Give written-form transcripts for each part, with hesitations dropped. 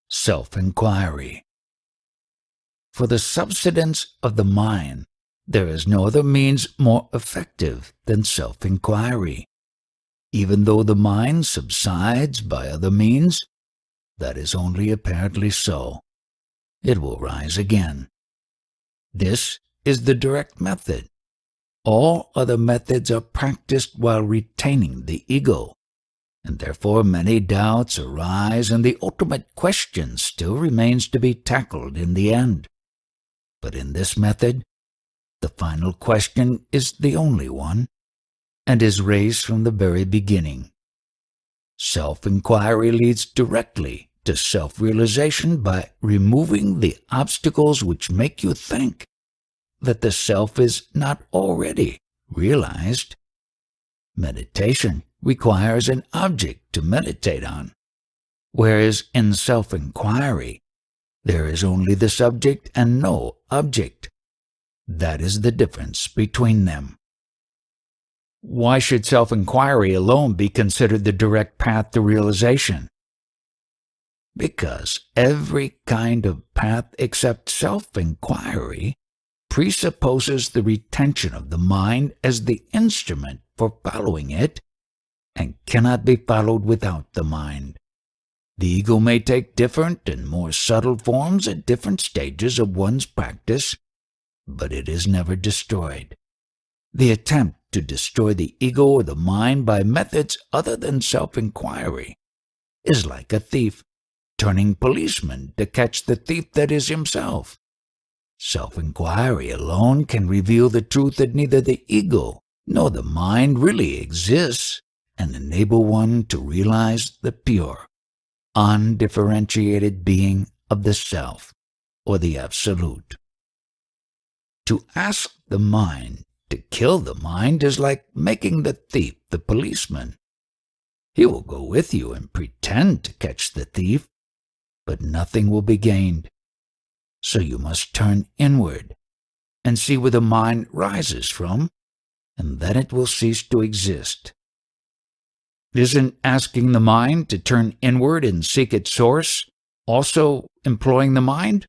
self-inquiry. For the subsidence of the mind, there is no other means more effective than self-inquiry. Even though the mind subsides by other means, that is only apparently so. It will rise again. This is the direct method. All other methods are practiced while retaining the ego, and therefore many doubts arise and the ultimate question still remains to be tackled in the end. But in this method, the final question is the only one, and is raised from the very beginning. Self-inquiry leads directly to self-realization by removing the obstacles which make you think that the self is not already realized. Meditation requires an object to meditate on, whereas in self-inquiry, there is only the subject and no object. That is the difference between them. Why should self-inquiry alone be considered the direct path to realization? Because every kind of path except self-inquiry presupposes the retention of the mind as the instrument for following it, and cannot be followed without the mind. The ego may take different and more subtle forms at different stages of one's practice, but it is never destroyed. The attempt to destroy the ego or the mind by methods other than self-inquiry is like a thief turning policeman to catch the thief that is himself. Self-inquiry alone can reveal the truth that neither the ego nor the mind really exists, and enable one to realize the pure, undifferentiated being of the self, or the absolute. To ask the mind to kill the mind is like making the thief the policeman. He will go with you and pretend to catch the thief, but nothing will be gained. So you must turn inward and see where the mind rises from, and then it will cease to exist. Isn't asking the mind to turn inward and seek its source also employing the mind?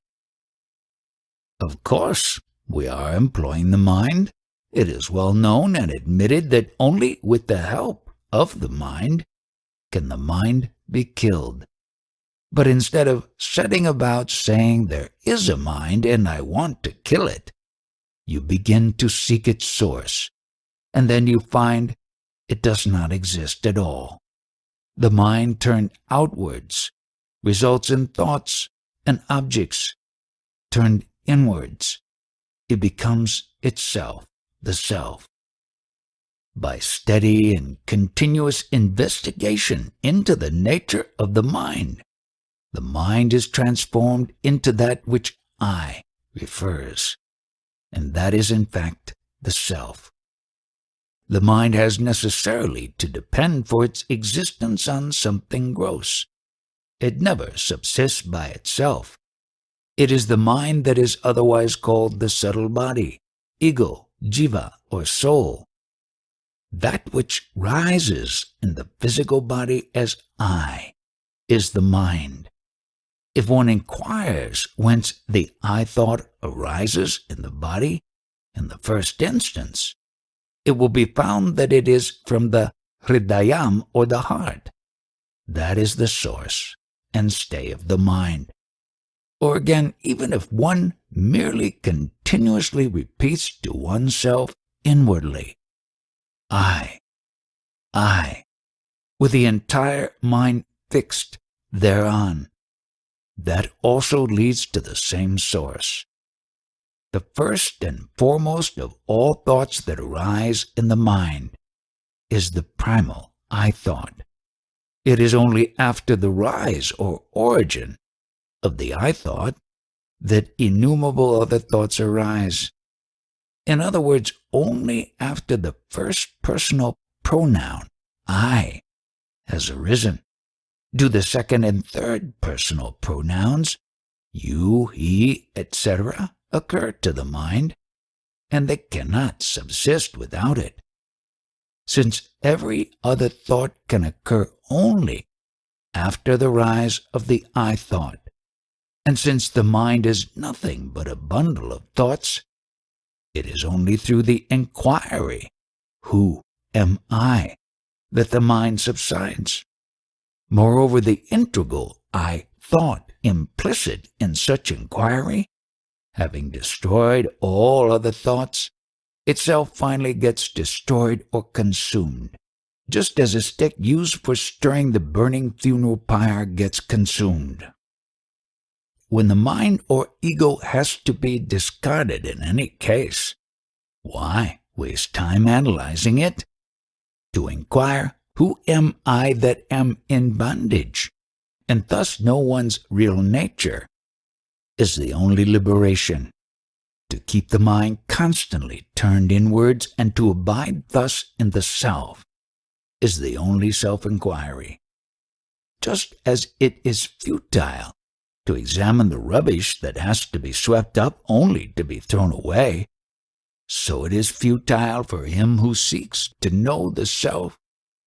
Of course, we are employing the mind. It is well known and admitted that only with the help of the mind can the mind be killed. But instead of setting about saying there is a mind and I want to kill it, you begin to seek its source, and then you find it does not exist at all. The mind turned outwards results in thoughts and objects. Turned inwards, it becomes itself, the self. By steady and continuous investigation into the nature of the mind is transformed into that which I refers, and that is in fact the self. The mind has necessarily to depend for its existence on something gross. It never subsists by itself. It is the mind that is otherwise called the subtle body, ego, jiva, or soul. That which rises in the physical body as I is the mind. If one inquires whence the I thought arises in the body, in the first instance, it will be found that it is from the hridayam, or the heart. That is the source and stay of the mind. Or again, even if one merely continuously repeats to oneself inwardly, I, with the entire mind fixed thereon, that also leads to the same source. The first and foremost of all thoughts that arise in the mind is the primal I thought. It is only after the rise or origin of the I thought that innumerable other thoughts arise. In other words, only after the first personal pronoun, I, has arisen, do the second and third personal pronouns, you, he, etc., occur to the mind, and they cannot subsist without it. Since every other thought can occur only after the rise of the I thought, And since the mind is nothing but a bundle of thoughts, it is only through the inquiry, "Who am I?" that the mind subsides. Moreover, the integral I thought implicit in such inquiry, having destroyed all other thoughts, itself finally gets destroyed or consumed, just as a stick used for stirring the burning funeral pyre gets consumed. When the mind or ego has to be discarded in any case, why waste time analyzing it? To inquire, "Who am I that am in bondage?" and thus know one's real nature, is the only liberation. To keep the mind constantly turned inwards and to abide thus in the self is the only self-inquiry. Just as it is futile to examine the rubbish that has to be swept up only to be thrown away, so it is futile for him who seeks to know the self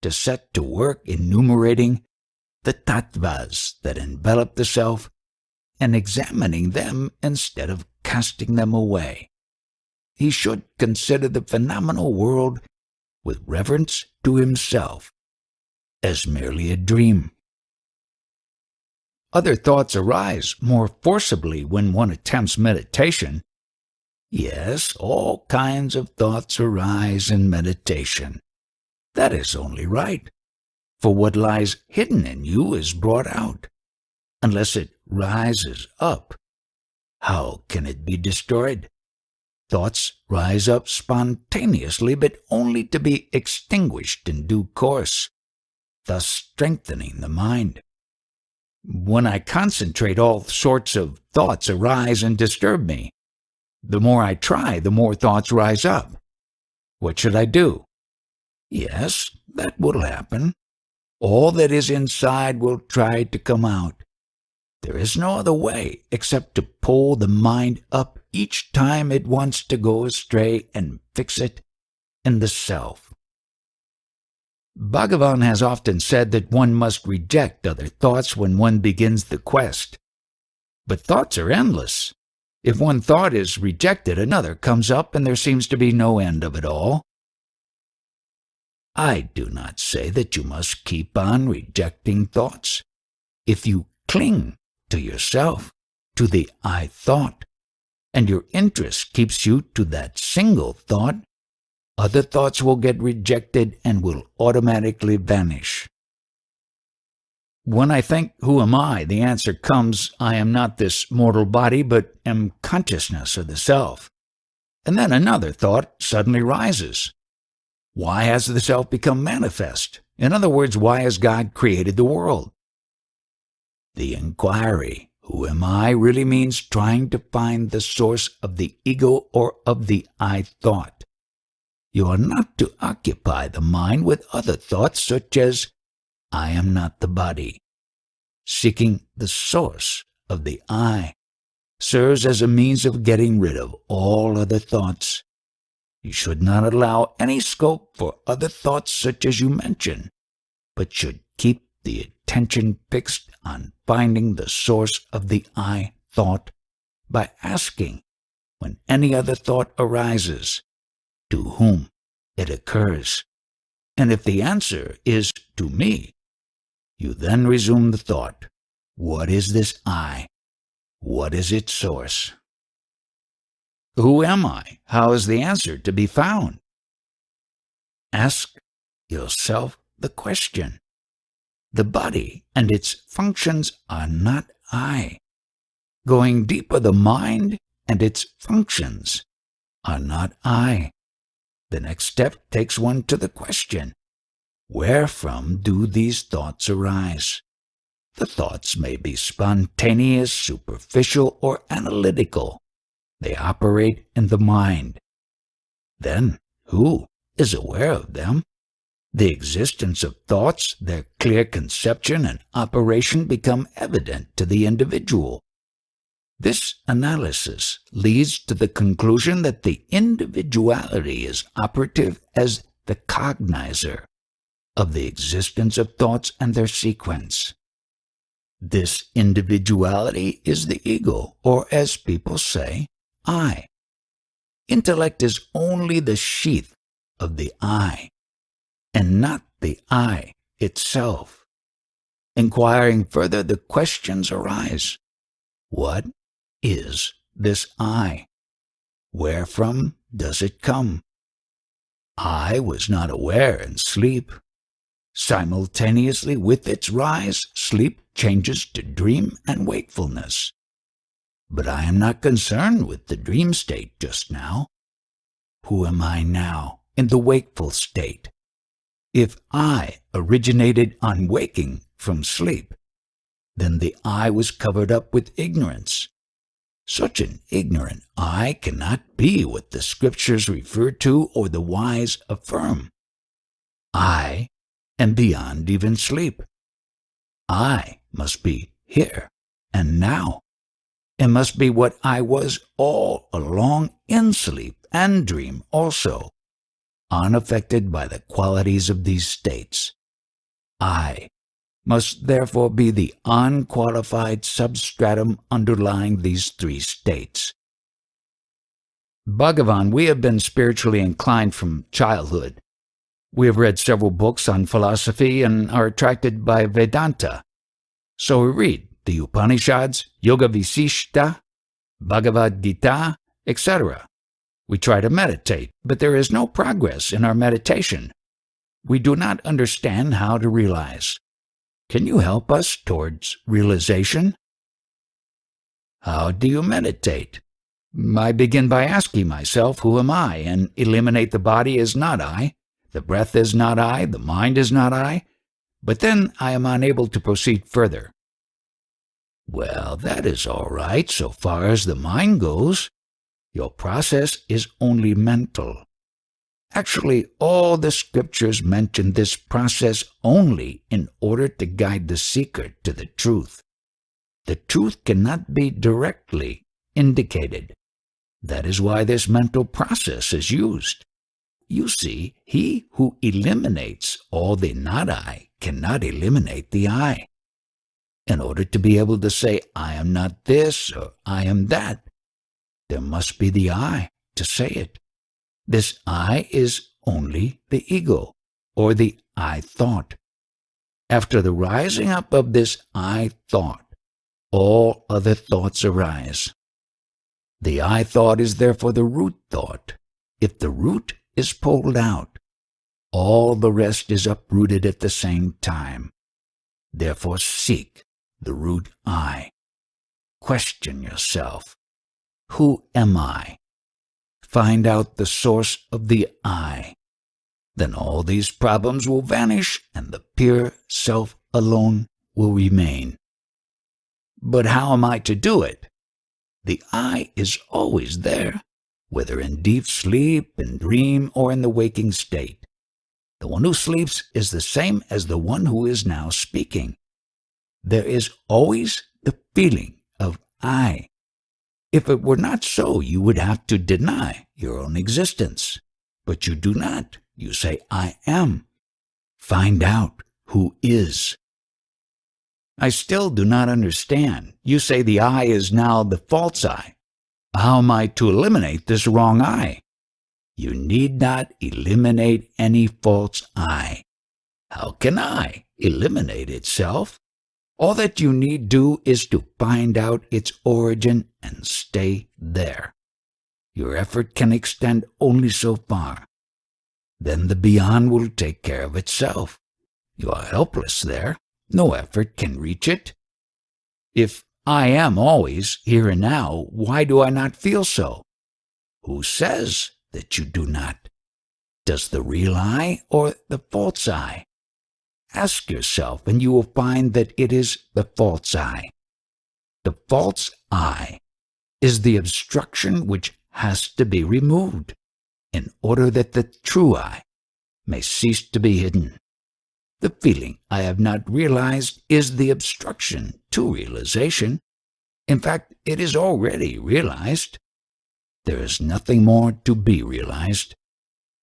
to set to work enumerating the tattvas that envelop the self and examining them instead of casting them away. He should consider the phenomenal world with reverence to himself as merely a dream. Other thoughts arise more forcibly when one attempts meditation. Yes, all kinds of thoughts arise in meditation. That is only right, for what lies hidden in you is brought out. Unless it rises up, how can it be destroyed? Thoughts rise up spontaneously, but only to be extinguished in due course, thus strengthening the mind. When I concentrate, all sorts of thoughts arise and disturb me. The more I try, the more thoughts rise up. What should I do? Yes, that will happen. All that is inside will try to come out. There is no other way except to pull the mind up each time it wants to go astray and fix it in the self. Bhagavan has often said that one must reject other thoughts when one begins the quest. But thoughts are endless. If one thought is rejected, another comes up and there seems to be no end of it all. I do not say that you must keep on rejecting thoughts. If you cling to yourself, to the I thought, and your interest keeps you to that single thought, other thoughts will get rejected and will automatically vanish. When I think, "Who am I?" the answer comes, "I am not this mortal body, but am consciousness of the self." And then another thought suddenly rises. Why has the self become manifest? In other words, why has God created the world? The inquiry, "Who am I?" really means trying to find the source of the ego or of the I thought. You are not to occupy the mind with other thoughts such as, "I am not the body." Seeking the source of the I serves as a means of getting rid of all other thoughts. You should not allow any scope for other thoughts such as you mention, but should keep the attention fixed on finding the source of the I thought by asking, when any other thought arises, to whom it occurs. And if the answer is to me, you then resume the thought. What is this I? What is its source? Who am I? How is the answer to be found? Ask yourself the question. The body and its functions are not I. Going deeper, the mind and its functions are not I. The next step takes one to the question, wherefrom do these thoughts arise? The thoughts may be spontaneous, superficial, or analytical. They operate in the mind. Then, who is aware of them? The existence of thoughts, their clear conception and operation become evident to the individual. This analysis leads to the conclusion that the individuality is operative as the cognizer of the existence of thoughts and their sequence. This individuality is the ego, or as people say, I. Intellect is only the sheath of the I, and not the I itself. Inquiring further, the questions arise. What is this I? Wherefrom does it come? I was not aware in sleep. Simultaneously with its rise, sleep changes to dream and wakefulness. But I am not concerned with the dream state just now. Who am I now in the wakeful state? If I originated on waking from sleep, then the I was covered up with ignorance. Such an ignorant I cannot be what the scriptures refer to or the wise affirm. I am beyond even sleep. I must be here and now, and must be what I was all along in sleep and dream also, unaffected by the qualities of these states. I must therefore be the unqualified substratum underlying these three states. Bhagavan, we have been spiritually inclined from childhood. We have read several books on philosophy and are attracted by Vedanta. So we read the Upanishads, Yoga Visishta, Bhagavad Gita, etc. We try to meditate, but there is no progress in our meditation. We do not understand how to realize. Can you help us towards realization? How do you meditate? I begin by asking myself, who am I, and eliminate the body as not I, the breath is not I, the mind is not I, but then I am unable to proceed further. Well, that is all right so far as the mind goes. Your process is only mental. Actually, all the scriptures mention this process only in order to guide the seeker to the truth. The truth cannot be directly indicated. That is why this mental process is used. You see, he who eliminates all the not I cannot eliminate the I. In order to be able to say, I am not this or I am that, there must be the I to say it. This I is only the ego, or the I thought. After the rising up of this I thought, all other thoughts arise. The I thought is therefore the root thought. If the root is pulled out, all the rest is uprooted at the same time. Therefore seek the root I. Question yourself. Who am I? Find out the source of the I. Then all these problems will vanish and the pure self alone will remain. But how am I to do it? The I is always there, whether in deep sleep, in dream, or in the waking state. The one who sleeps is the same as the one who is now speaking. There is always the feeling of I. If it were not so, you would have to deny your own existence. But you do not. You say, I am. Find out who is. I still do not understand. You say the I is now the false I. How am I to eliminate this wrong I? You need not eliminate any false I. How can I eliminate itself? All that you need do is to find out its origin and stay there. Your effort can extend only so far. Then the beyond will take care of itself. You are helpless there. No effort can reach it. If I am always here and now, why do I not feel so? Who says that you do not? Does the real I or the false I? Ask yourself, and you will find that it is the false I. The false I is the obstruction which has to be removed in order that the true I may cease to be hidden. The feeling I have not realized is the obstruction to realization. In fact, it is already realized. There is nothing more to be realized.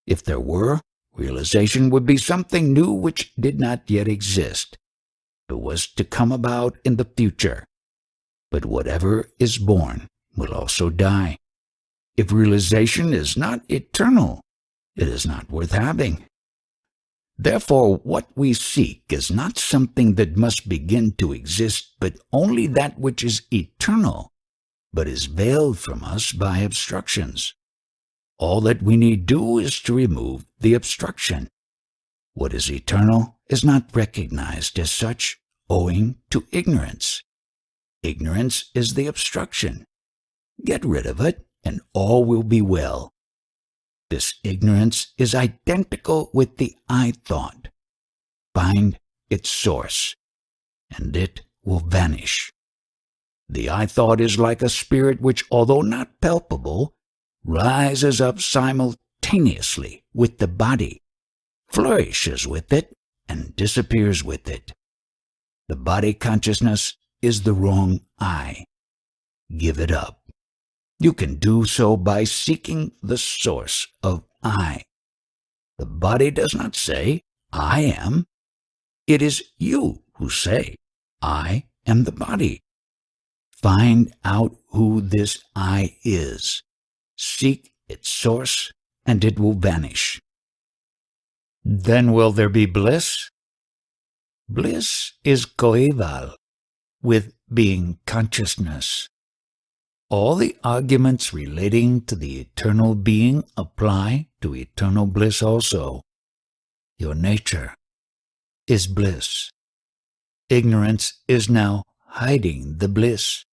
If there were, realization would be something new which did not yet exist. it was to come about in the future. But whatever is born will also die. If realization is not eternal, it is not worth having. Therefore, what we seek is not something that must begin to exist, but only that which is eternal, but is veiled from us by obstructions. All that we need do is to remove the obstruction. What is eternal is not recognized as such, owing to ignorance. Ignorance is the obstruction. Get rid of it, and all will be well. This ignorance is identical with the I thought. Find its source, and it will vanish. The I thought is like a spirit which, although not palpable, rises up simultaneously with the body, flourishes with it, and disappears with it. The body consciousness is the wrong I. Give it up. You can do so by seeking the source of I. The body does not say, I am. It is you who say, I am the body. Find out who this I is. Seek its source, and it will vanish. Then will there be bliss? Bliss is coeval with being consciousness. All the arguments relating to the eternal being apply to eternal bliss also. Your nature is bliss. Ignorance is now hiding the bliss.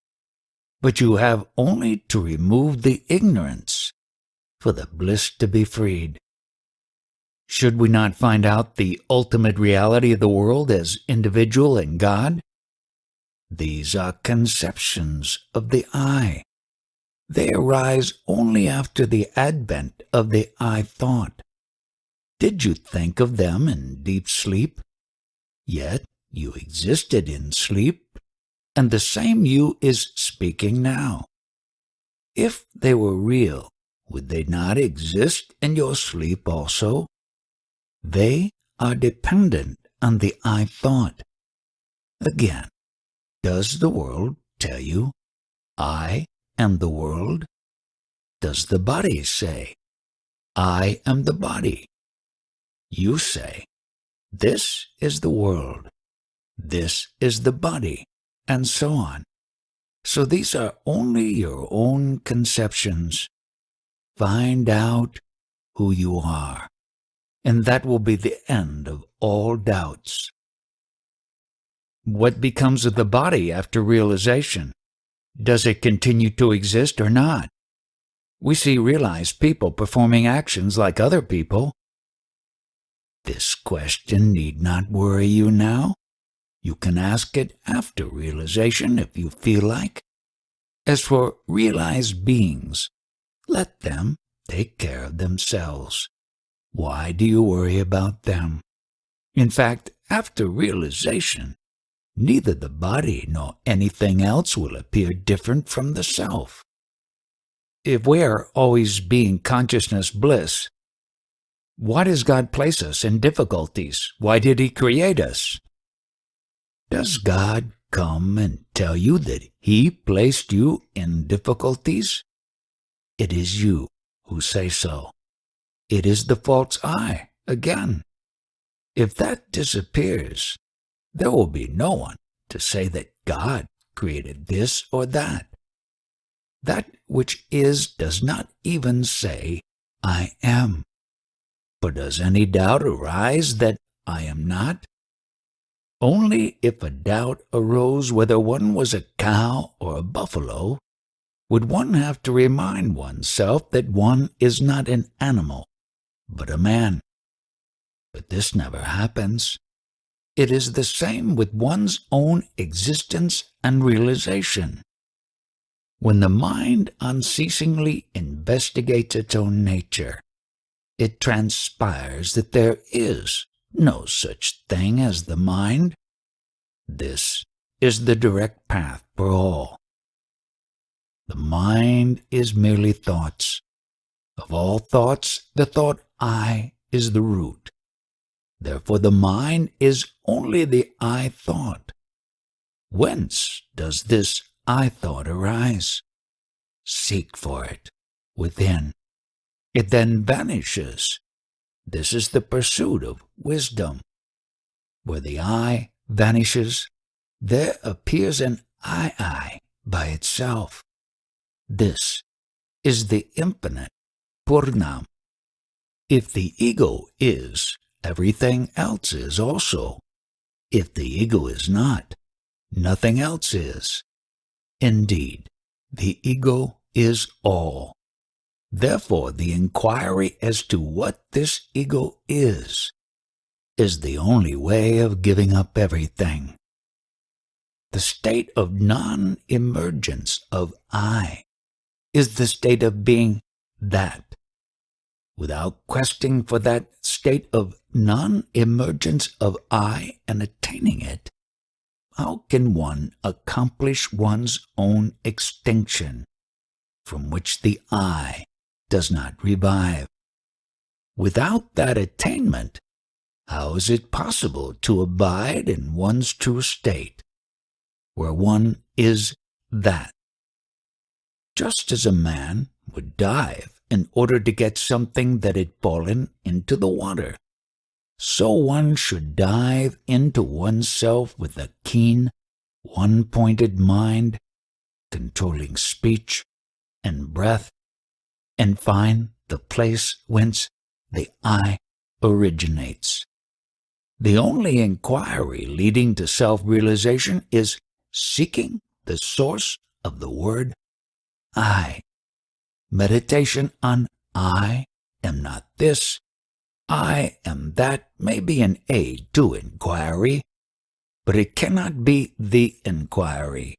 But you have only to remove the ignorance for the bliss to be freed. Should we not find out the ultimate reality of the world as individual and God? These are conceptions of the I. They arise only after the advent of the I thought. Did you think of them in deep sleep? Yet you existed in sleep, and the same you is speaking now. If they were real, would they not exist in your sleep also? They are dependent on the I thought. Again, does the world tell you, I am the world? Does the body say, I am the body? You say, this is the world, this is the body, and so on. So these are only your own conceptions. Find out who you are, and that will be the end of all doubts. What becomes of the body after realization? Does it continue to exist or not? We see realized people performing actions like other people. This question need not worry you now. You can ask it after realization if you feel like. As for realized beings, let them take care of themselves. Why do you worry about them? In fact, after realization, neither the body nor anything else will appear different from the self. If we are always being consciousness bliss, why does God place us in difficulties? Why did He create us? Does God come and tell you that He placed you in difficulties? It is you who say so. It is the false I again. If that disappears, there will be no one to say that God created this or that. That which is does not even say, I am. For does any doubt arise that I am not? Only if a doubt arose whether one was a cow or a buffalo, would one have to remind oneself that one is not an animal, but a man. But this never happens. It is the same with one's own existence and realization. When the mind unceasingly investigates its own nature, it transpires that there is no such thing as the mind. This is the direct path for all. The mind is merely thoughts. Of all thoughts, the thought I is the root. Therefore the mind is only the I thought. Whence does this I thought arise? Seek for it within. It then vanishes. This is the pursuit of wisdom. Where the I vanishes, there appears an I by itself. This is the infinite Purnam. If the ego is, everything else is also. If the ego is not, nothing else is. Indeed, the ego is all. Therefore, the inquiry as to what this ego is the only way of giving up everything. The state of non-emergence of I is the state of being that. Without questing for that state of non-emergence of I and attaining it, how can one accomplish one's own extinction, from which the I does not revive? Without that attainment, how is it possible to abide in one's true state, where one is that? Just as a man would dive in order to get something that had fallen into the water, so one should dive into oneself with a keen, one-pointed mind, controlling speech and breath, and find the place whence the I originates. The only inquiry leading to self-realization is seeking the source of the word I. Meditation on I am not this, I am that may be an aid to inquiry, but it cannot be the inquiry.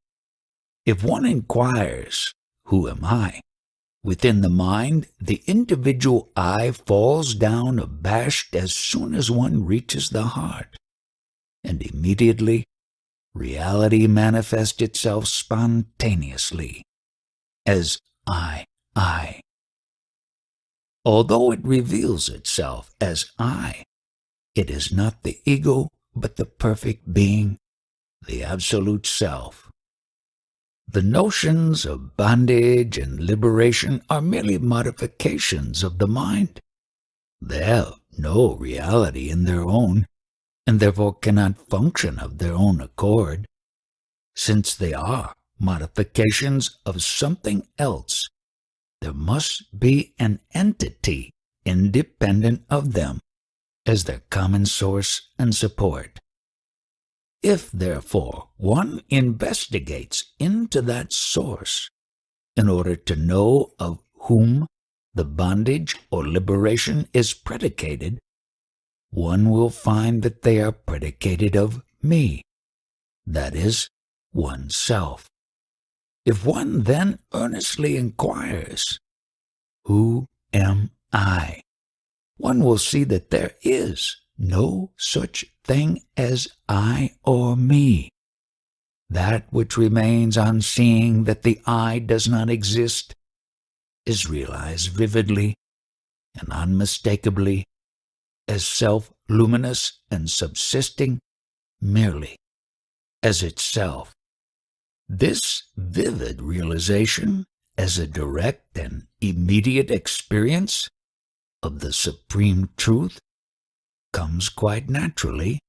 If one inquires, who am I? Within the mind, the individual I falls down abashed as soon as one reaches the heart, and immediately reality manifests itself spontaneously as I. Although it reveals itself as I, it is not the ego but the perfect being, the absolute self. The notions of bondage and liberation are merely modifications of the mind. They have no reality in their own, and therefore cannot function of their own accord. Since they are modifications of something else, there must be an entity independent of them as their common source and support. If, therefore, one investigates into that source in order to know of whom the bondage or liberation is predicated, one will find that they are predicated of me, that is, oneself. If one then earnestly inquires, who am I? One will see that there is no such thing as I or me. That which remains on seeing that the I does not exist is realized vividly and unmistakably as self-luminous and subsisting merely as itself. This vivid realization as a direct and immediate experience of the supreme truth comes quite naturally,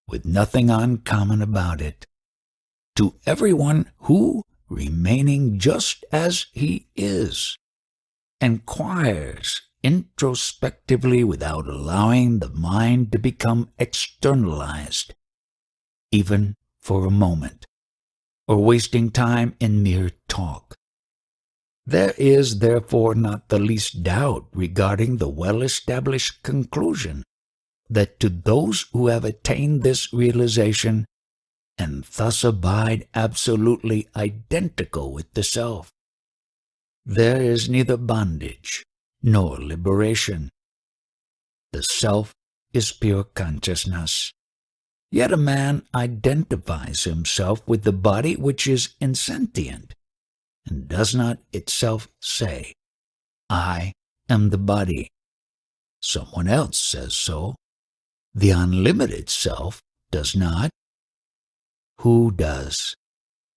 with nothing uncommon about it, to everyone who, remaining just as he is, inquires introspectively without allowing the mind to become externalized, even for a moment, or wasting time in mere talk. There is therefore not the least doubt regarding the well-established conclusion that to those who have attained this realization and thus abide absolutely identical with the self, there is neither bondage nor liberation. The self is pure consciousness. Yet a man identifies himself with the body which is insentient, and does not itself say, I am the body. Someone else says so. The unlimited self does not. Who does?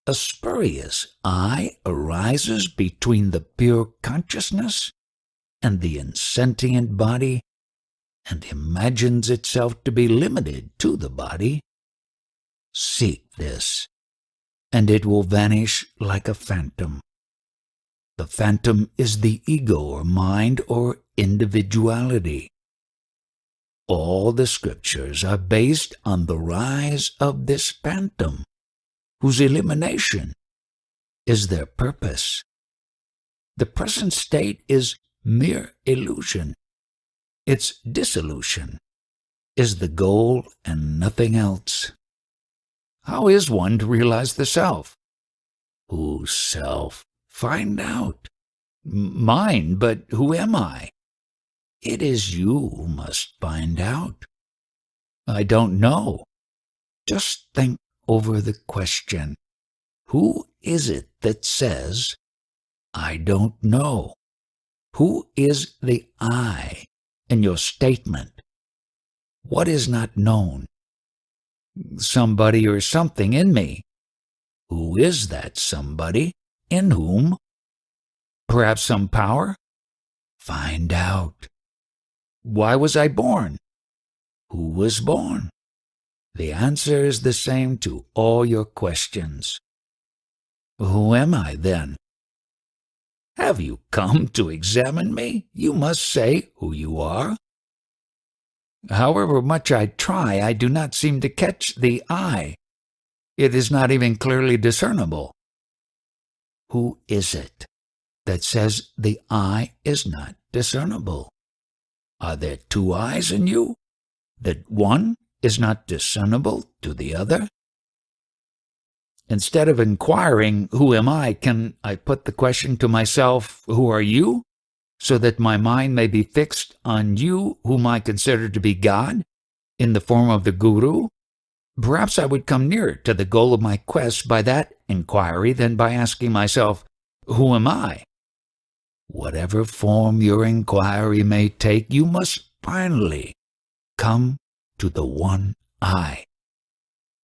A spurious I arises between the pure consciousness and the insentient body and imagines itself to be limited to the body. Seek this, and it will vanish like a phantom. The phantom is the ego or mind or individuality. All the scriptures are based on the rise of this phantom, whose elimination is their purpose. The present state is mere illusion. Its dissolution is the goal and nothing else. How is one to realize the self? Whose self? Find out. Mine, but who am I? It is you who must find out. I don't know. Just think over the question. Who is it that says, I don't know? Who is the I in your statement? What is not known? Somebody or something in me. Who is that somebody? In whom? Perhaps some power? Find out. Why was I born? Who was born? The answer is the same to all your questions. Who am I, then? Have you come to examine me? You must say who you are. However much I try, I do not seem to catch the I. It is not even clearly discernible. Who is it that says the I is not discernible? Are there two I's in you? That one is not discernible to the other? Instead of inquiring, who am I, can I put the question to myself, who are you? So that my mind may be fixed on you, whom I consider to be God, in the form of the Guru? Perhaps I would come nearer to the goal of my quest by that inquiry than by asking myself, who am I? Whatever form your inquiry may take, you must finally come to the one I,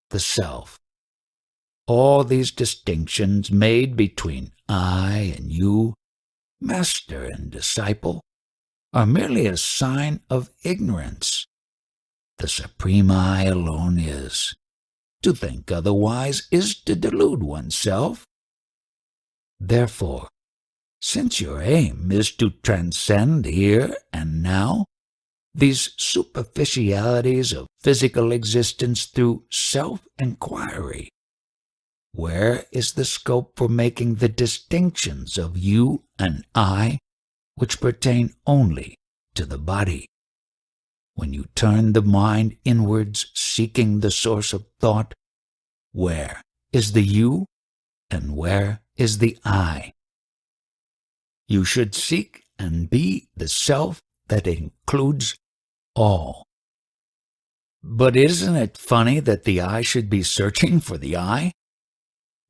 the self. All these distinctions made between I and you, master and disciple, are merely a sign of ignorance. The supreme I alone is. To think otherwise is to delude oneself. Therefore, since your aim is to transcend here and now, these superficialities of physical existence through self-inquiry, where is the scope for making the distinctions of you and I, which pertain only to the body? When you turn the mind inwards, seeking the source of thought, where is the you and where is the I? You should seek and be the self that includes all. But isn't it funny that the I should be searching for the I?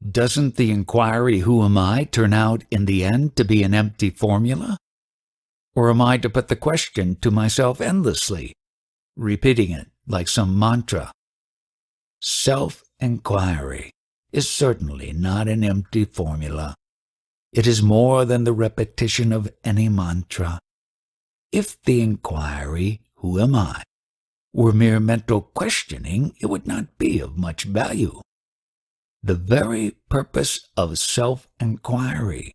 Doesn't the inquiry, who am I, turn out in the end to be an empty formula? Or am I to put the question to myself endlessly, repeating it like some mantra? Self-inquiry is certainly not an empty formula. It is more than the repetition of any mantra. If the inquiry, who am I, were mere mental questioning, it would not be of much value. The very purpose of self-inquiry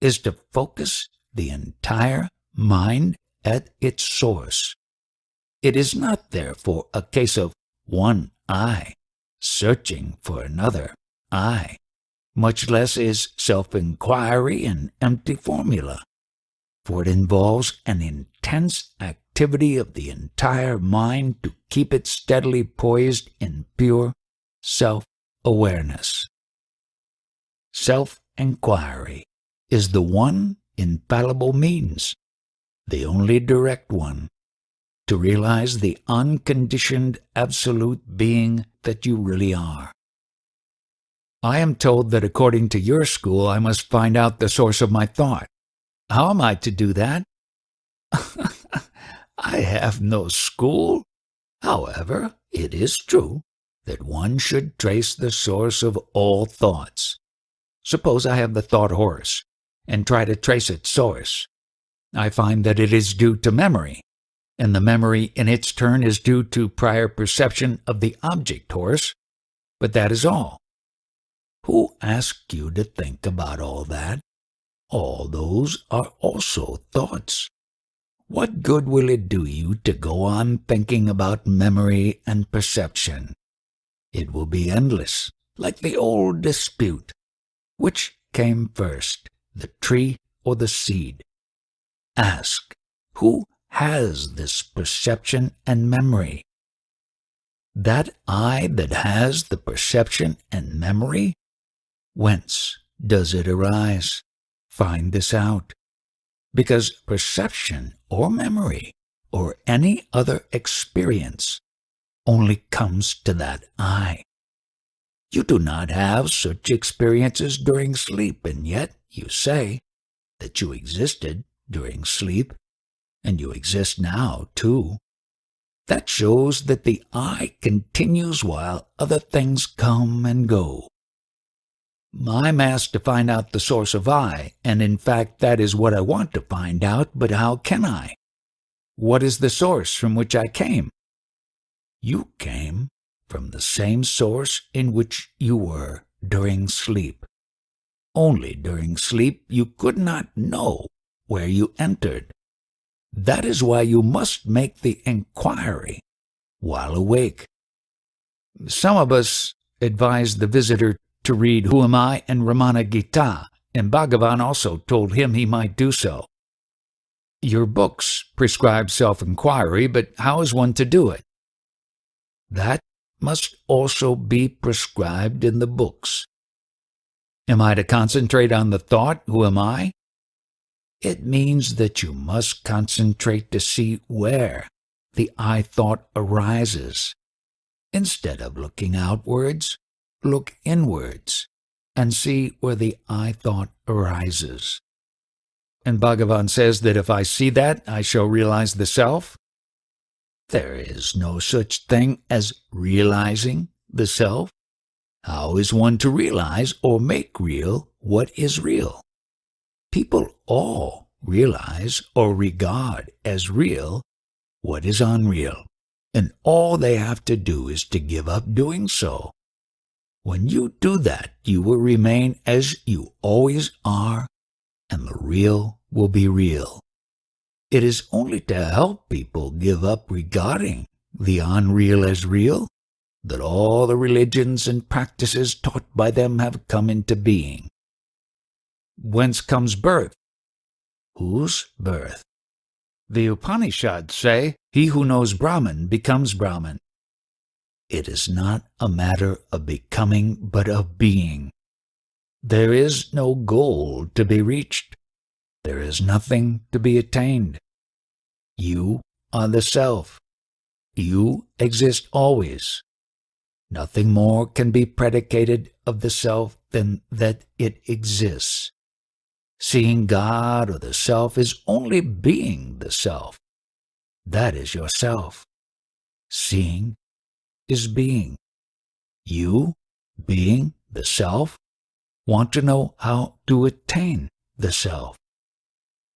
is to focus the entire mind at its source. It is not, therefore, a case of one I searching for another I. Much less is self-inquiry an empty formula, for it involves an intense activity of the entire mind to keep it steadily poised in pure self-awareness. Self-inquiry is the one infallible means, the only direct one, to realize the unconditioned absolute being that you really are. I am told that according to your school, I must find out the source of my thought. How am I to do that? I have no school. However, it is true that one should trace the source of all thoughts. Suppose I have the thought horse and try to trace its source. I find that it is due to memory, and the memory in its turn is due to prior perception of the object horse, but that is all. Who asked you to think about all that? All those are also thoughts. What good will it do you to go on thinking about memory and perception? It will be endless, like the old dispute. Which came first, the tree or the seed? Ask, who has this perception and memory? That I that has the perception and memory? Whence does it arise? Find this out. Because perception or memory or any other experience only comes to that I. You do not have such experiences during sleep, and yet you say that you existed during sleep, and you exist now, too. That shows that the I continues while other things come and go. I'm asked to find out the source of I, and in fact that is what I want to find out, but how can I? What is the source from which I came? You came from the same source in which you were during sleep. Only during sleep you could not know where you entered. That is why you must make the inquiry while awake. Some of us advise the visitor to read Who Am I and Ramana Gita, and Bhagavan also told him he might do so. Your books prescribe self-inquiry, but how is one to do it? That must also be prescribed in the books. Am I to concentrate on the thought, who am I? It means that you must concentrate to see where the I thought arises. Instead of looking outwards, look inwards and see where the I thought arises. And Bhagavan says that if I see that, I shall realize the self. There is no such thing as realizing the self. How is one to realize or make real what is real? People all realize or regard as real what is unreal, and all they have to do is to give up doing so. When you do that, you will remain as you always are, and the real will be real. It is only to help people give up regarding the unreal as real that all the religions and practices taught by them have come into being. Whence comes birth? Whose birth? The Upanishads say, he who knows Brahman becomes Brahman. It is not a matter of becoming, but of being. There is no goal to be reached. There is nothing to be attained. You are the self. You exist always. Nothing more can be predicated of the self than that it exists. Seeing God or the self is only being the self. That is yourself. Seeing is being. You, being the self, want to know how to attain the self.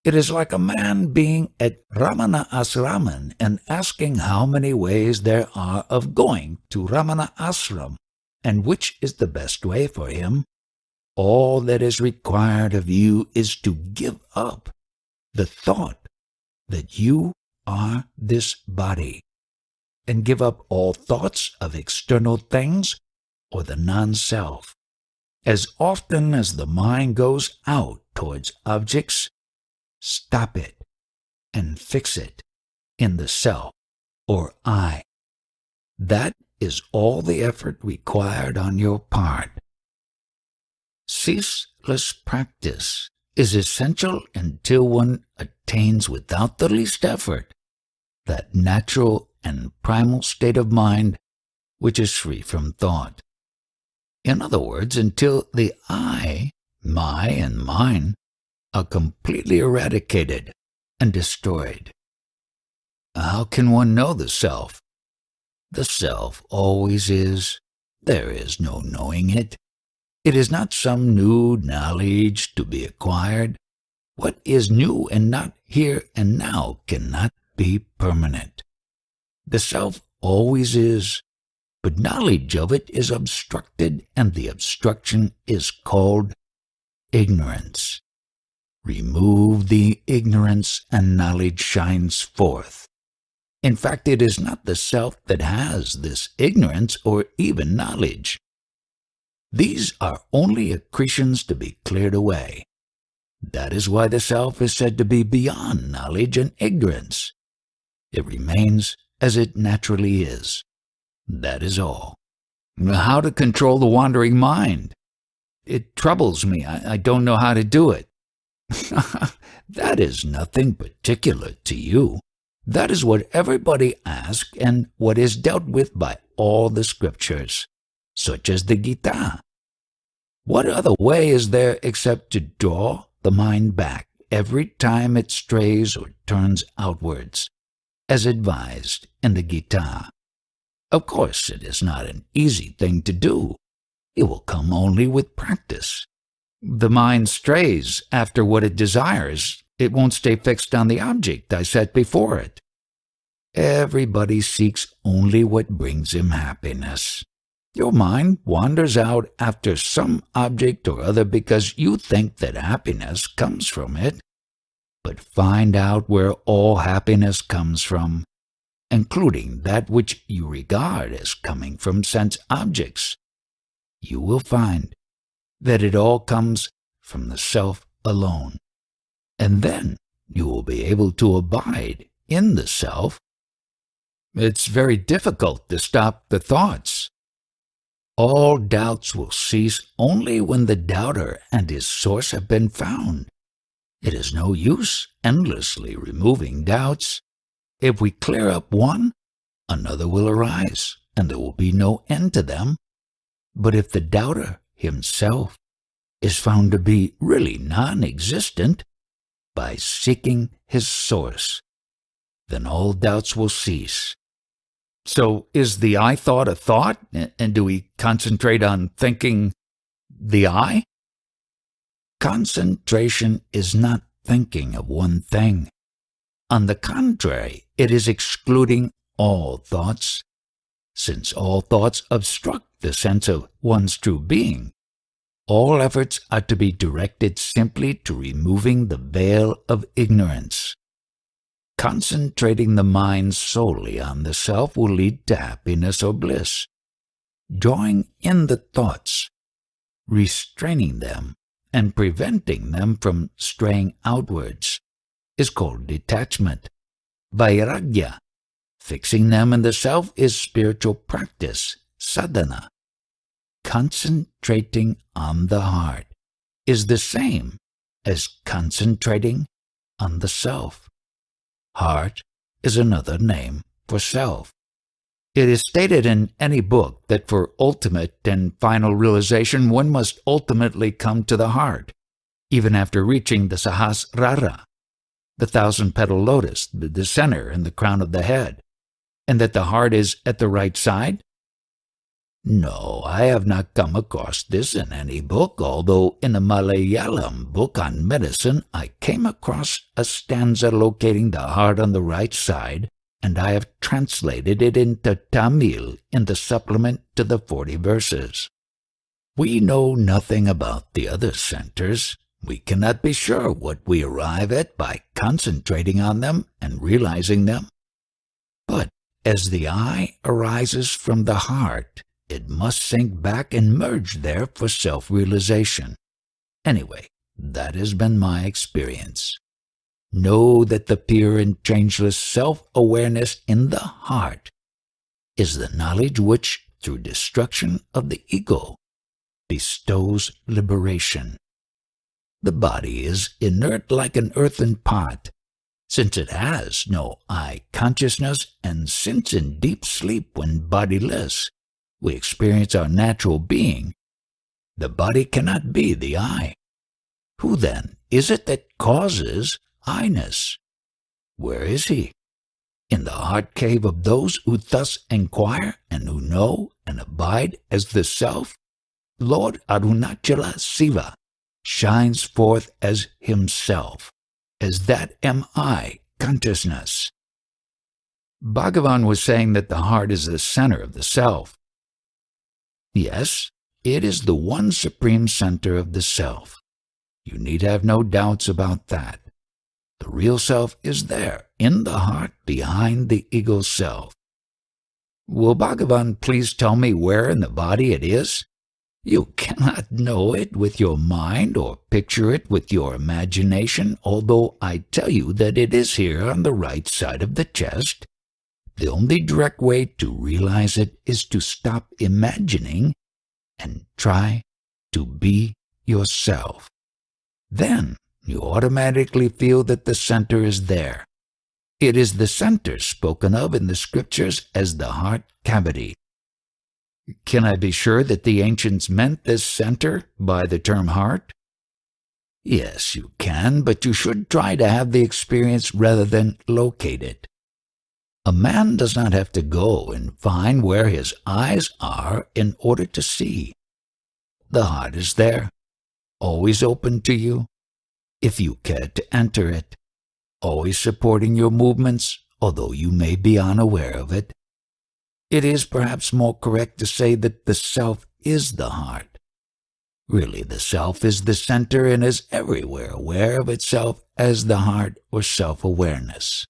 It is like a man being at Ramana Ashram and asking how many ways there are of going to Ramana Ashram and which is the best way for him. All that is required of you is to give up the thought that you are this body, and give up all thoughts of external things or the non-self. As often as the mind goes out towards objects, stop it and fix it in the self or I. That is all the effort required on your part. Ceaseless practice is essential until one attains without the least effort that natural and primal state of mind which is free from thought. In other words, until the I, my, and mine are completely eradicated and destroyed. How can one know the self? The self always is. There is no knowing it. It is not some new knowledge to be acquired. What is new and not here and now cannot be permanent. The self always is, but knowledge of it is obstructed, and the obstruction is called ignorance. Remove the ignorance, and knowledge shines forth. In fact, it is not the self that has this ignorance or even knowledge. These are only accretions to be cleared away. That is why the self is said to be beyond knowledge and ignorance. It remains as it naturally is. That is all. How to control the wandering mind? It troubles me. I don't know how to do it. That is nothing particular to you. That is what everybody asks and what is dealt with by all the scriptures, such as the Gita. What other way is there except to draw the mind back every time it strays or turns outwards, as advised in the Gita? Of course, it is not an easy thing to do. It will come only with practice. The mind strays after what it desires. It won't stay fixed on the object I set before it. Everybody seeks only what brings him happiness. Your mind wanders out after some object or other because you think that happiness comes from it. But find out where all happiness comes from, including that which you regard as coming from sense objects. You will find that it all comes from the self alone. And then you will be able to abide in the self. It's very difficult to stop the thoughts. All doubts will cease only when the doubter and his source have been found. It is no use endlessly removing doubts. If we clear up one, another will arise, and there will be no end to them. But if the doubter himself is found to be really non-existent by seeking his source, then all doubts will cease. So is the I thought a thought, and do we concentrate on thinking the I? Concentration is not thinking of one thing. On the contrary, it is excluding all thoughts, since all thoughts obstruct the sense of one's true being. All efforts are to be directed simply to removing the veil of ignorance. Concentrating the mind solely on the self will lead to happiness or bliss. Drawing in the thoughts, restraining them, and preventing them from straying outwards is called detachment. Vairagya, fixing them in the self, is spiritual practice, sadhana. Concentrating on the heart is the same as concentrating on the self. Heart is another name for self. It is stated in any book that for ultimate and final realization one must ultimately come to the heart, even after reaching the Sahasrara, the thousand-petal lotus, the center and the crown of the head, and that the heart is at the right side? No, I have not come across this in any book, although in a Malayalam book on medicine I came across a stanza locating the heart on the right side, and I have translated it into Tamil in the supplement to the 40 verses. We know nothing about the other centers. We cannot be sure what we arrive at by concentrating on them and realizing them. But as the I arises from the heart, it must sink back and merge there for self-realization. Anyway, that has been my experience. Know that the pure and changeless self-awareness in the heart is the knowledge which, through destruction of the ego, bestows liberation. The body is inert like an earthen pot, since it has no I consciousness, and since in deep sleep when bodiless, we experience our natural being, the body cannot be the I. Who then is it that causes I-ness? Where is he? in the heart cave of those who thus inquire and who know and abide as the Self, Lord Arunachala Siva shines forth as himself, as that am I, consciousness. Bhagavan was saying that the heart is the center of the self. Yes, it is the one supreme center of the self. You need have no doubts about that. The real self is there, in the heart, behind the ego self. Will Bhagavan please tell me where in the body it is? You cannot know it with your mind or picture it with your imagination, although I tell you that it is here on the right side of the chest. The only direct way to realize it is to stop imagining and try to be yourself. Then you automatically feel that the center is there. It is the center spoken of in the scriptures as the heart cavity. Can I be sure that the ancients meant this center by the term heart? Yes, you can, but you should try to have the experience rather than locate it. A man does not have to go and find where his eyes are in order to see. The heart is there, always open to you, if you care to enter it, always supporting your movements, although you may be unaware of it. It is perhaps more correct to say that the self is the heart. Really, the self is the center and is everywhere aware of itself as the heart or self-awareness.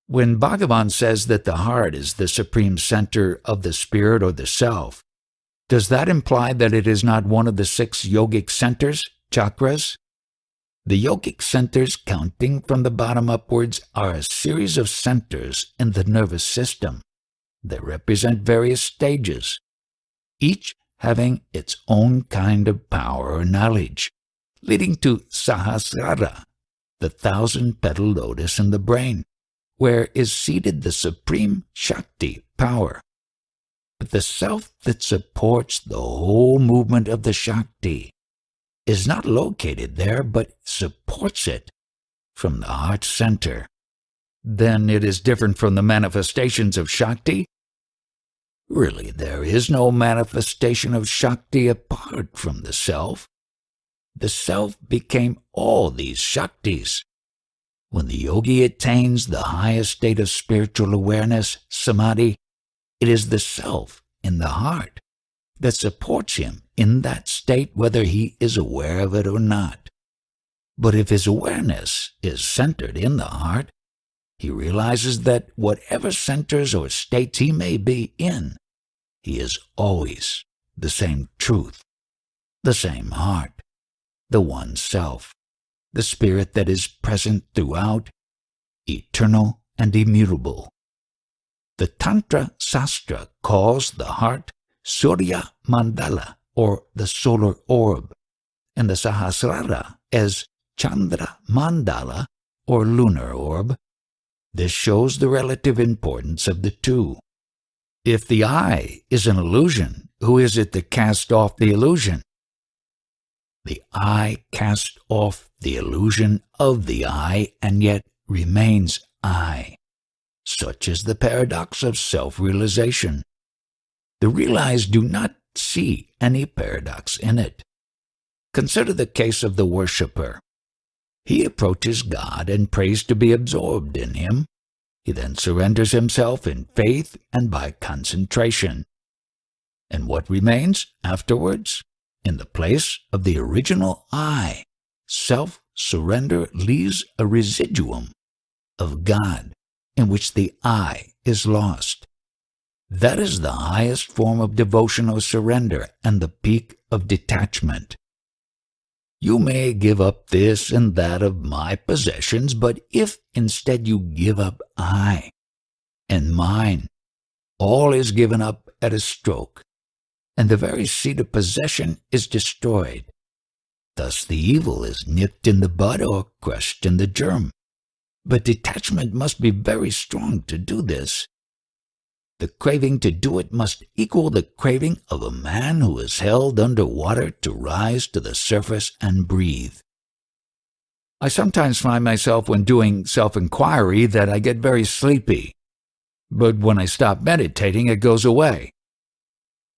When Bhagavan says that the heart is the supreme center of the spirit or the self, does that imply that it is not one of the 6 yogic centers, chakras? The yogic centers, counting from the bottom upwards, are a series of centers in the nervous system. They represent various stages, each having its own kind of power or knowledge, leading to Sahasrara, the 1,000-petal lotus in the brain, where is seated the supreme Shakti, power. But the self that supports the whole movement of the Shakti is not located there, but supports it from the heart center. Then it is different from the manifestations of Shakti? Really, there is no manifestation of Shakti apart from the self. The self became all these Shaktis. When the yogi attains the highest state of spiritual awareness, samadhi, it is the self in the heart that supports him in that state whether he is aware of it or not. But if his awareness is centered in the heart, he realizes that whatever centers or states he may be in, he is always the same truth, the same heart, the one self, the spirit that is present throughout, eternal and immutable. The Tantra Sastra calls the heart Surya Mandala, or the solar orb, and the Sahasrara as Chandra Mandala, or lunar orb. This shows the relative importance of the two. If the eye is an illusion, who is it that cast off the illusion? The eye casts off the illusion of the eye and yet remains I. Such is the paradox of self-realization. The realized do not see any paradox in it. Consider the case of the worshipper. He approaches God and prays to be absorbed in him. He then surrenders himself in faith and by concentration. And what remains afterwards? In the place of the original I, self-surrender leaves a residuum of God in which the I is lost. That is the highest form of devotional surrender and the peak of detachment. You may give up this and that of my possessions, but if instead you give up I and mine, all is given up at a stroke, and the very seed of possession is destroyed. Thus the evil is nipped in the bud or crushed in the germ. But detachment must be very strong to do this. The craving to do it must equal the craving of a man who is held under water to rise to the surface and breathe. I sometimes find myself when doing self-inquiry that I get very sleepy, but when I stop meditating, it goes away.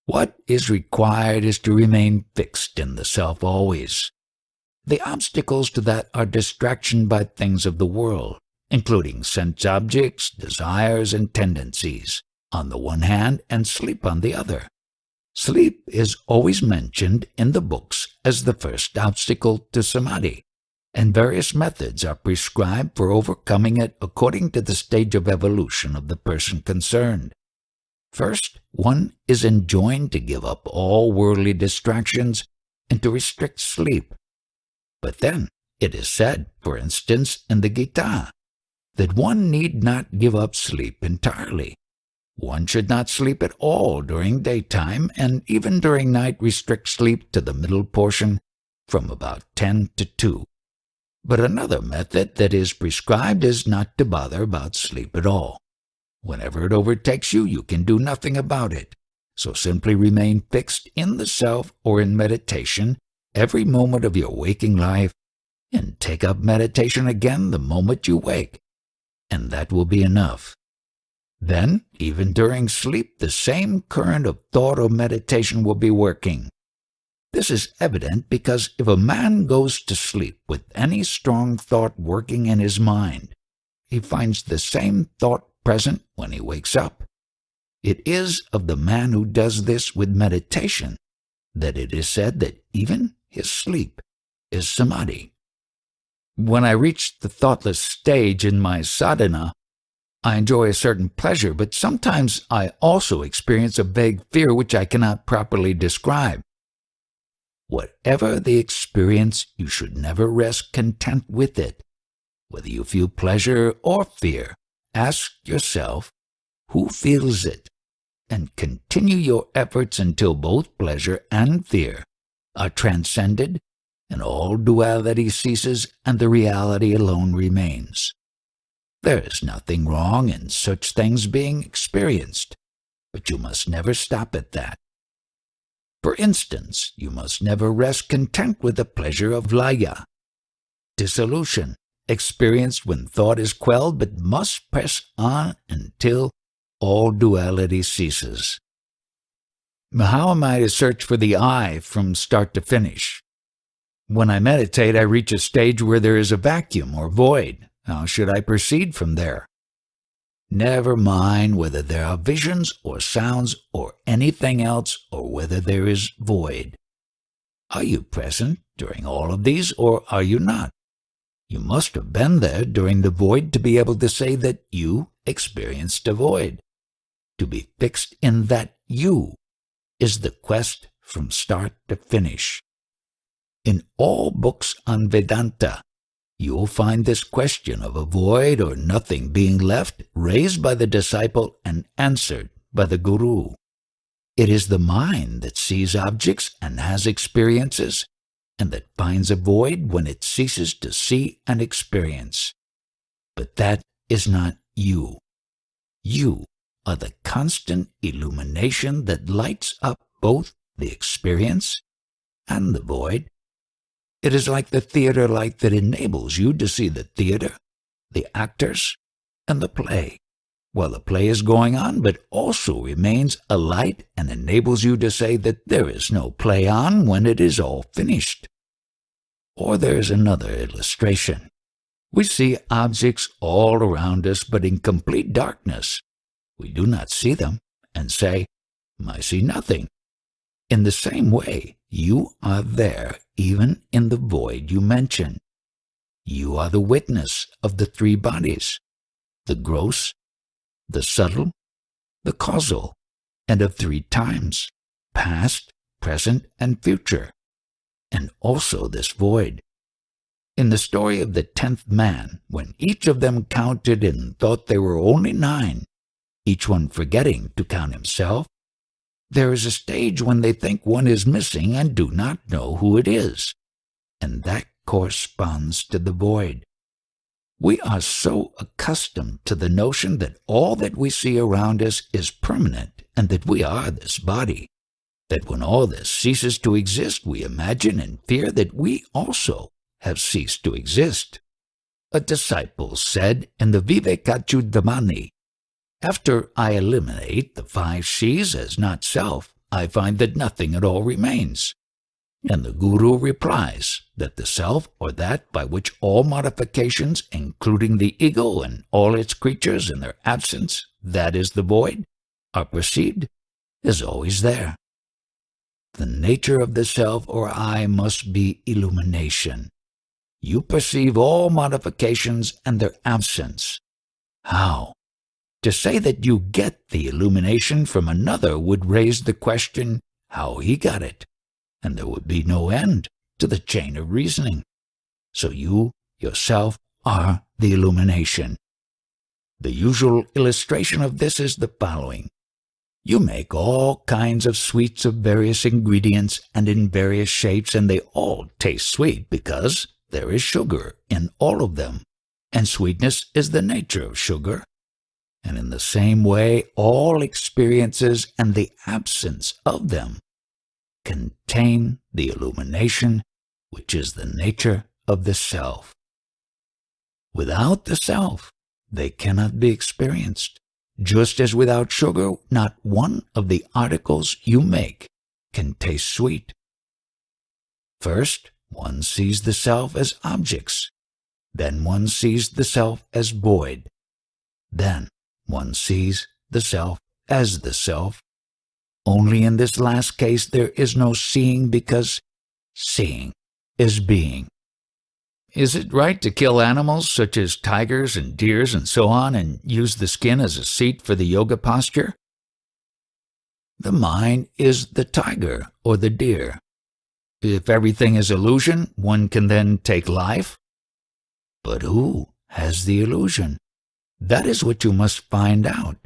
What is required is to remain fixed in the self always. The obstacles to that are distraction by things of the world, including sense objects, desires, and tendencies, on the one hand, and sleep on the other. Sleep is always mentioned in the books as the first obstacle to samadhi, and various methods are prescribed for overcoming it according to the stage of evolution of the person concerned. First, one is enjoined to give up all worldly distractions and to restrict sleep. But then, it is said, for instance, in the Gita, that one need not give up sleep entirely. One should not sleep at all during daytime, and even during night restrict sleep to the middle portion from about 10 to 2. But another method that is prescribed is not to bother about sleep at all. Whenever it overtakes you, you can do nothing about it. So simply remain fixed in the self or in meditation every moment of your waking life, and take up meditation again the moment you wake, and that will be enough. Then, even during sleep, the same current of thought or meditation will be working. This is evident because if a man goes to sleep with any strong thought working in his mind, he finds the same thought present when he wakes up. It is of the man who does this with meditation that it is said that even his sleep is samadhi. When I reach the thoughtless stage in my sadhana, I enjoy a certain pleasure, but sometimes I also experience a vague fear which I cannot properly describe. Whatever the experience, you should never rest content with it. Whether you feel pleasure or fear, ask yourself, who feels it? And continue your efforts until both pleasure and fear are transcended and all duality ceases and the reality alone remains. There is nothing wrong in such things being experienced, but you must never stop at that. For instance, you must never rest content with the pleasure of laya, dissolution, experienced when thought is quelled, but must press on until all duality ceases. How am I to search for the I from start to finish? When I meditate, I reach a stage where there is a vacuum or void. How should I proceed from there? Never mind whether there are visions or sounds or anything else, or whether there is void. Are you present during all of these, or are you not? You must have been there during the void to be able to say that you experienced a void. To be fixed in that you is the quest from start to finish. In all books on Vedanta, you will find this question of a void or nothing being left raised by the disciple and answered by the guru. It is the mind that sees objects and has experiences, and that finds a void when it ceases to see and experience. But that is not you. You are the constant illumination that lights up both the experience and the void. It is like the theater light that enables you to see the theater, the actors, and the play, while the play is going on, but also remains a light and enables you to say that there is no play on when it is all finished. Or there is another illustration. We see objects all around us, but in complete darkness. We do not see them and say, I see nothing. In the same way, you are there even in the void you mention. You are the witness of the three bodies, the gross, the subtle, the causal, and of three times, past, present, and future, and also this void. In the story of the 10th man, when each of them counted and thought there were only 9, each one forgetting to count himself, there is a stage when they think one is missing and do not know who it is, and that corresponds to the void. We are so accustomed to the notion that all that we see around us is permanent and that we are this body, that when all this ceases to exist, we imagine and fear that we also have ceased to exist. A disciple said in the Vivekachudamani, "After I eliminate the 5 Cs as not self, I find that nothing at all remains." And the Guru replies that the self, or that by which all modifications, including the ego and all its creatures in their absence, that is the void, are perceived, is always there. The nature of the self or I must be illumination. You perceive all modifications and their absence. How? To say that you get the illumination from another would raise the question how he got it, and there would be no end to the chain of reasoning. So you, yourself, are the illumination. The usual illustration of this is the following. You make all kinds of sweets of various ingredients and in various shapes, and they all taste sweet because there is sugar in all of them, and sweetness is the nature of sugar. And in the same way, all experiences and the absence of them contain the illumination, which is the nature of the self. Without the self, they cannot be experienced, just as without sugar, not one of the articles you make can taste sweet. First, one sees the self as objects. Then one sees the self as void. Then one sees the self as the self. Only in this last case there is no seeing, because seeing is being. Is it right to kill animals such as tigers and deers and so on and use the skin as a seat for the yoga posture? The mind is the tiger or the deer. If everything is illusion, one can then take life. But who has the illusion? That is what you must find out.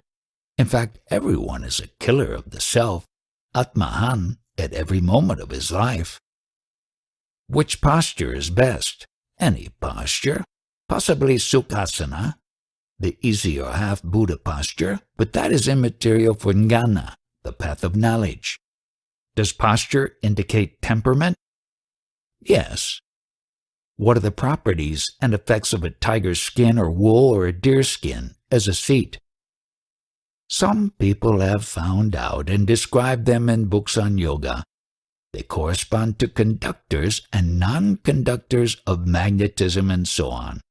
In fact, everyone is a killer of the self, Atmahan, at every moment of his life. Which posture is best? Any posture, possibly Sukhasana, the easy or half Buddha posture, but that is immaterial for Jnana, the path of knowledge. Does posture indicate temperament? Yes. What are the properties and effects of a tiger's skin or wool or a deer's skin as a seat? Some people have found out and described them in books on yoga. They correspond to conductors and non-conductors of magnetism and so on.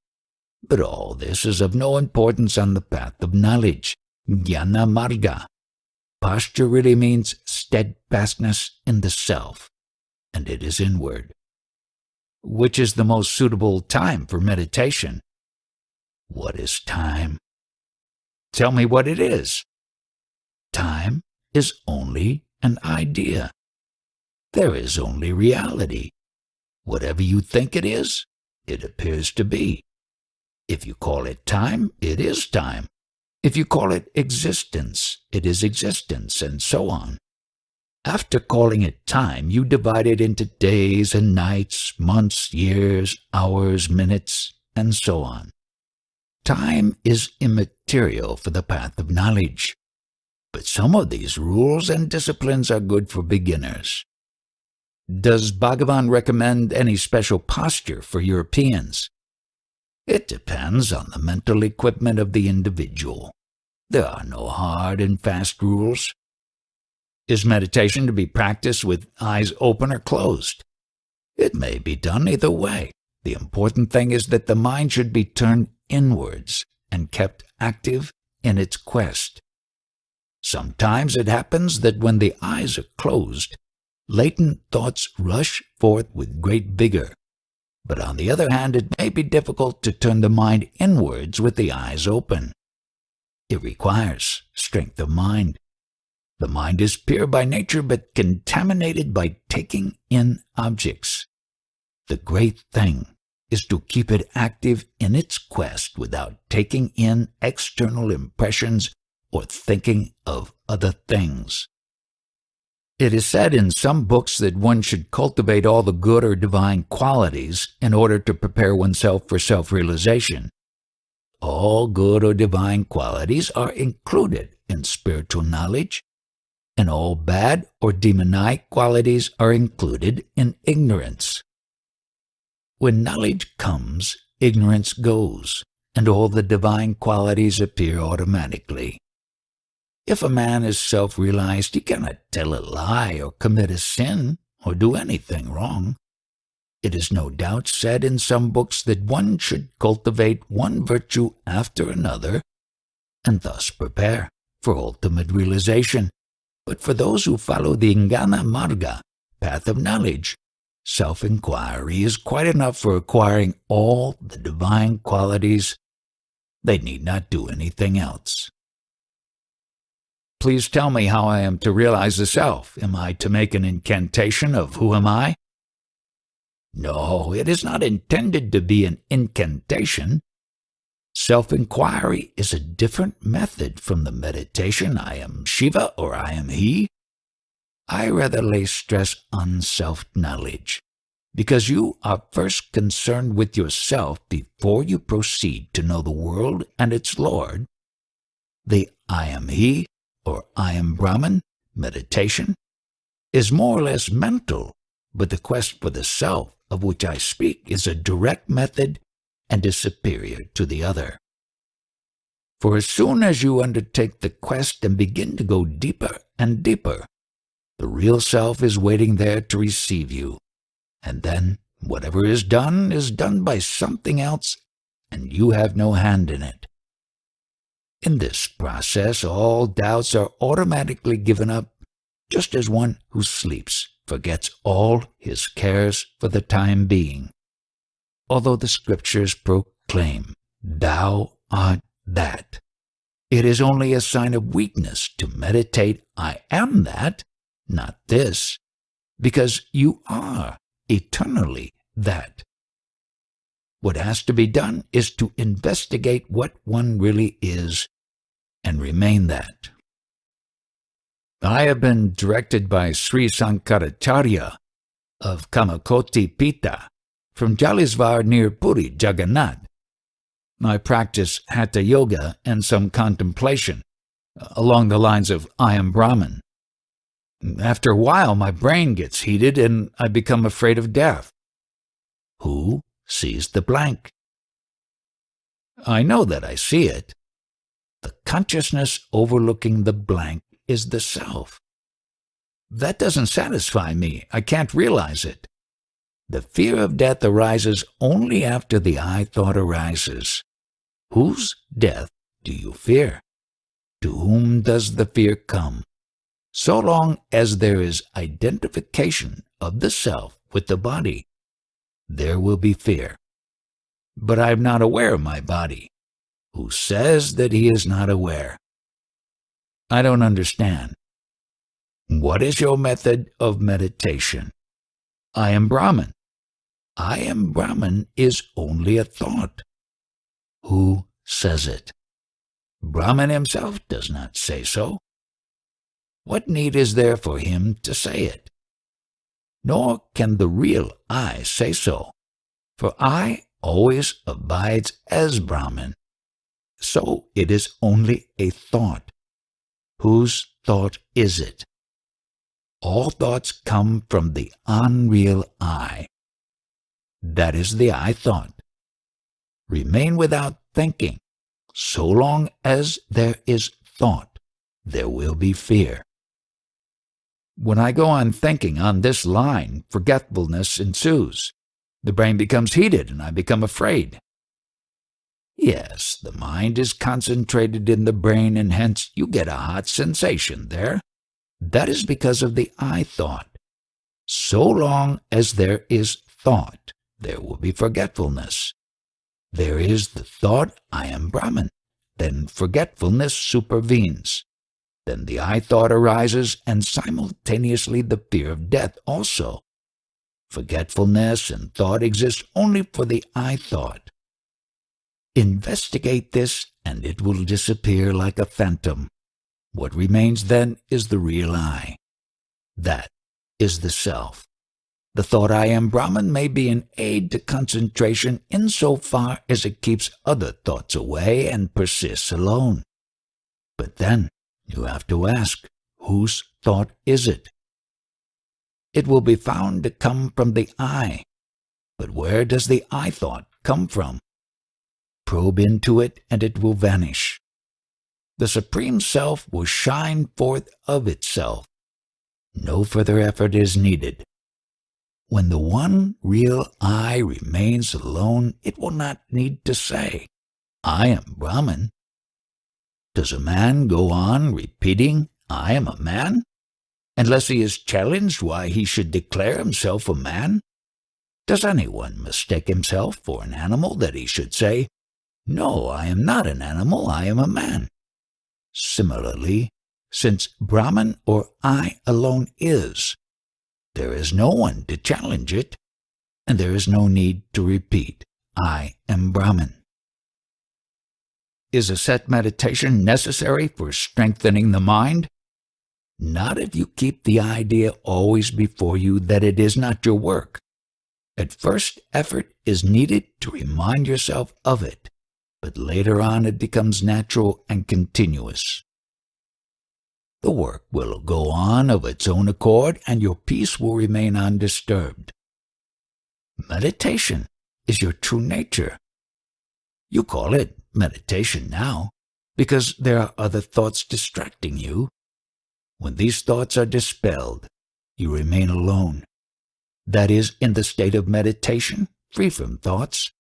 But all this is of no importance on the path of knowledge, Jnana Marga. Posture really means steadfastness in the self, and it is inward. Which is the most suitable time for meditation? What is time? Tell me what it is. Time is only an idea. There is only reality. Whatever you think it is, it appears to be. If you call it time, it is time. If you call it existence, it is existence, and so on. After calling it time, you divide it into days and nights, months, years, hours, minutes, and so on. Time is immaterial for the path of knowledge, but some of these rules and disciplines are good for beginners. Does Bhagavan recommend any special posture for Europeans? It depends on the mental equipment of the individual. There are no hard and fast rules. Is meditation to be practiced with eyes open or closed? It may be done either way. The important thing is that the mind should be turned inwards and kept active in its quest. Sometimes it happens that when the eyes are closed, latent thoughts rush forth with great vigor. But on the other hand, it may be difficult to turn the mind inwards with the eyes open. It requires strength of mind. The mind is pure by nature, but contaminated by taking in objects. The great thing is to keep it active in its quest without taking in external impressions or thinking of other things. It is said in some books that one should cultivate all the good or divine qualities in order to prepare oneself for self-realization. All good or divine qualities are included in spiritual knowledge, and all bad or demonic qualities are included in ignorance. When knowledge comes, ignorance goes, and all the divine qualities appear automatically. If a man is self-realized, he cannot tell a lie or commit a sin or do anything wrong. It is no doubt said in some books that one should cultivate one virtue after another and thus prepare for ultimate realization. But for those who follow the Jnana Marga, path of knowledge, self-inquiry is quite enough for acquiring all the divine qualities. They need not do anything else. Please tell me how I am to realize the self. Am I to make an incantation of who am I? No, it is not intended to be an incantation. Self-inquiry is a different method from the meditation I am Shiva or I am he. I rather lay stress on self-knowledge, because you are first concerned with yourself before you proceed to know the world and its Lord. The I am he or I am Brahman meditation is more or less mental, but the quest for the self of which I speak is a direct method and is superior to the other. For as soon as you undertake the quest and begin to go deeper and deeper, the real self is waiting there to receive you, and then whatever is done by something else, and you have no hand in it. In this process, all doubts are automatically given up, just as one who sleeps forgets all his cares for the time being. Although the scriptures proclaim, "Thou art that," it is only a sign of weakness to meditate, "I am that," not this, because you are eternally that. What has to be done is to investigate what one really is and remain that. I have been directed by Sri Sankaracharya of Kamakoti Pita from Jalisvar near Puri, Jagannath. I practice Hatha Yoga and some contemplation along the lines of I am Brahman. After a while, my brain gets heated and I become afraid of death. Who sees the blank? I know that I see it. The consciousness overlooking the blank is the self. That doesn't satisfy me. I can't realize it. The fear of death arises only after the I thought arises. Whose death do you fear? To whom does the fear come? So long as there is identification of the self with the body, there will be fear. But I am not aware of my body. Who says that he is not aware? I don't understand. What is your method of meditation? I am Brahman. I am Brahman is only a thought. Who says it? Brahman himself does not say so. What need is there for him to say it? Nor can the real I say so, for I always abides as Brahman. So it is only a thought. Whose thought is it? All thoughts come from the unreal I. That is the I thought. Remain without thinking. So long as there is thought, there will be fear. When I go on thinking on this line, forgetfulness ensues. The brain becomes heated and I become afraid. Yes, the mind is concentrated in the brain and hence you get a hot sensation there. That is because of the I thought. So long as there is thought, there will be forgetfulness. There is the thought, I am Brahman. Then forgetfulness supervenes. Then the I thought arises and simultaneously the fear of death also. Forgetfulness and thought exist only for the I thought. Investigate this and it will disappear like a phantom. What remains then is the real I. That is the self. The thought I am Brahman may be an aid to concentration insofar as it keeps other thoughts away and persists alone. But then you have to ask, whose thought is it? It will be found to come from the I. But where does the I thought come from? Probe into it and it will vanish. The Supreme Self will shine forth of itself. No further effort is needed. When the one real I remains alone, it will not need to say, I am Brahman. Does a man go on repeating, I am a man, unless he is challenged why he should declare himself a man? Does anyone mistake himself for an animal that he should say, no, I am not an animal, I am a man? Similarly, since Brahman or I alone is, there is no one to challenge it, and there is no need to repeat, I am Brahman. Is a set meditation necessary for strengthening the mind? Not if you keep the idea always before you that it is not your work. At first, effort is needed to remind yourself of it, but later on it becomes natural and continuous. The work will go on of its own accord, and your peace will remain undisturbed. Meditation is your true nature. You call it meditation now, because there are other thoughts distracting you. When these thoughts are dispelled, you remain alone. That is, in the state of meditation, free from thoughts.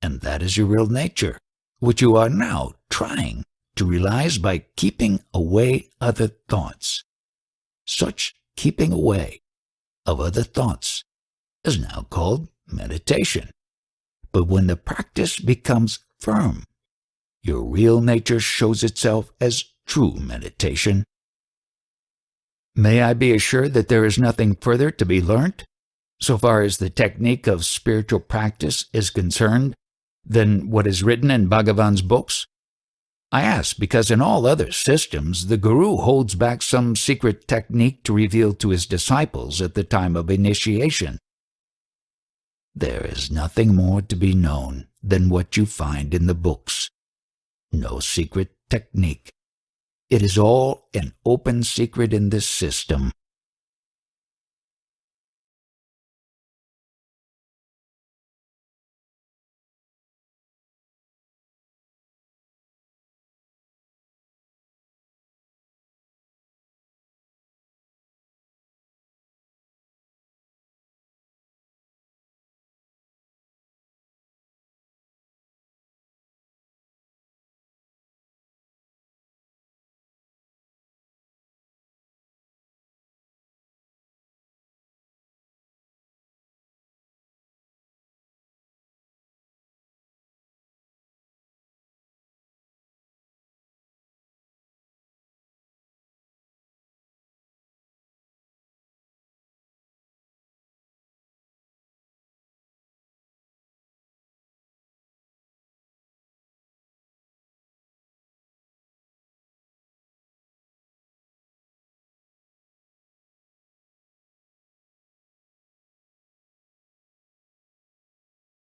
And that is your real nature, which you are now trying to realize by keeping away other thoughts. Such keeping away of other thoughts is now called meditation. But when the practice becomes firm, your real nature shows itself as true meditation. May I be assured that there is nothing further to be learnt, so far as the technique of spiritual practice is concerned, than what is written in Bhagavan's books? I ask because in all other systems, the Guru holds back some secret technique to reveal to his disciples at the time of initiation. There is nothing more to be known than what you find in the books. No secret technique. It is all an open secret in this system.